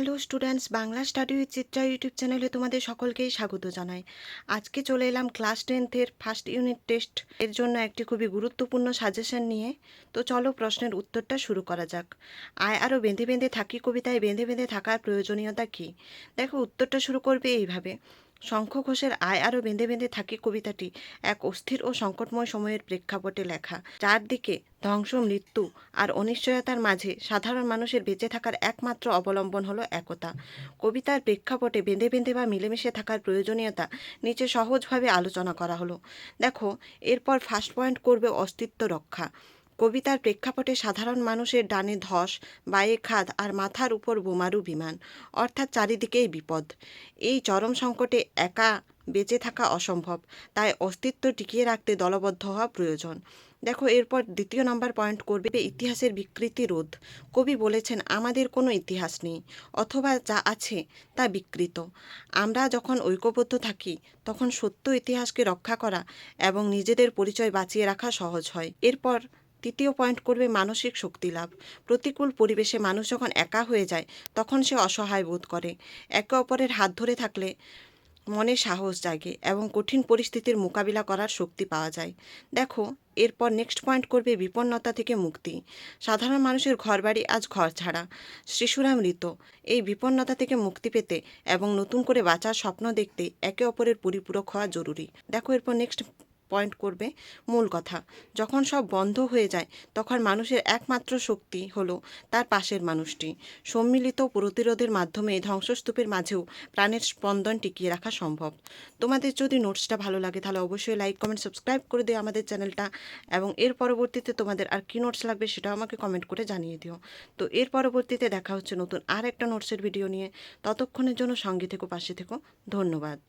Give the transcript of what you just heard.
Hello students, Bangla study with Chitra YouTube চ্যানেলে তোমাদের সকলকেই স্বাগত জানাই। আজকে চলে এলাম ক্লাস 10-এর ফার্স্ট ইউনিট টেস্ট এর জন্য একটি খুবই গুরুত্বপূর্ণ সাজেশন নিয়ে। তো চলো প্রশ্নের উত্তরটা শুরু করা যাক। আয় আরও বেঁধে বেঁধে থাকি কবিতায় বেঁধে বেঁধে থাকার প্রয়োজনীয়তা কী? দেখো, উত্তরটা শুরু করবে এইভাবে। শঙ্খ ঘোষের আয় আরও বেঁধে বেঁধে থাকি কবিতাটি এক অস্থির ও সংকটময় সময়ের প্রেক্ষাপটে লেখা। চারদিকে ধ্বংস, মৃত্যু আর অনিশ্চয়তার মাঝে সাধারণ মানুষের বেঁচে থাকার একমাত্র অবলম্বন হলো একতা। কবিতার প্রেক্ষাপটে বেঁধে বেঁধে বা মিলেমিশে থাকার প্রয়োজনীয়তা নিচে সহজভাবে আলোচনা করা হলো। দেখো, এরপর ফার্স্ট পয়েন্ট করবে অস্তিত্ব রক্ষা। কবিতার প্রেক্ষাপটে সাধারণ মানুষের ডানে ধস, বায়ে খাদ আর মাথার উপর বোমারু বিমান, অর্থাৎ চারিদিকেই বিপদ। এই চরম সংকটে একা বেঁচে থাকা অসম্ভব, তাই অস্তিত্ব টিকিয়ে রাখতে দলবদ্ধ হওয়া প্রয়োজন। দেখো, এরপর দ্বিতীয় নম্বর পয়েন্ট করবে ইতিহাসের বিকৃতি রোধ। কবি বলেছেন আমাদের কোনো ইতিহাস নেই, অথবা যা আছে তা বিকৃত। আমরা যখন ঐক্যবদ্ধ থাকি তখন সত্য ইতিহাসকে রক্ষা করা এবং নিজেদের পরিচয় বাঁচিয়ে রাখা সহজ হয়। এরপর তৃতীয় পয়েন্ট করবে মানসিক শক্তি লাভ। প্রতিকূল পরিবেশে মানুষ যখন একা হয়ে যায় তখন সে অসহায় বোধ করে। একে অপরের হাত ধরে থাকলে মনে সাহস জাগে এবং কঠিন পরিস্থিতির মোকাবিলা করার শক্তি পাওয়া যায়। দেখো, এরপর নেক্সট পয়েন্ট করবে বিপন্নতা থেকে মুক্তি। সাধারণ মানুষের ঘরবাড়ি আজ ঘর ছাড়া, শিশুরা মৃত। এই বিপন্নতা থেকে মুক্তি পেতে এবং নতুন করে বাঁচার স্বপ্ন দেখতে একে অপরের পরিপূরক হওয়া জরুরি। দেখো, এরপর নেক্সট পয়েন্ট করবে মূল কথা। যখন সব বন্ধ হয়ে যায় তখন মানুষের একমাত্র শক্তি হলো তার পাশের মানুষটি। সম্মিলিত প্রতিরোধের মাধ্যমে ধ্বংসস্তূপের মাঝেও প্রাণের স্পন্দন টিকিয়ে রাখা সম্ভব। তোমাদের যদি নোটসটা ভালো লাগে তাহলে অবশ্যই লাইক, কমেন্ট, সাবস্ক্রাইব করে দিও আমাদের চ্যানেলটা, এবং এর পরবর্তীতে তোমাদের আর কী নোটস লাগবে সেটাও আমাকে কমেন্ট করে জানিয়ে দিও। তো এর পরবর্তীতে দেখা হচ্ছে নতুন আর একটা নোটসের ভিডিও নিয়ে। ততক্ষণের জন্য সঙ্গে থেকো, পাশে থেকো। ধন্যবাদ।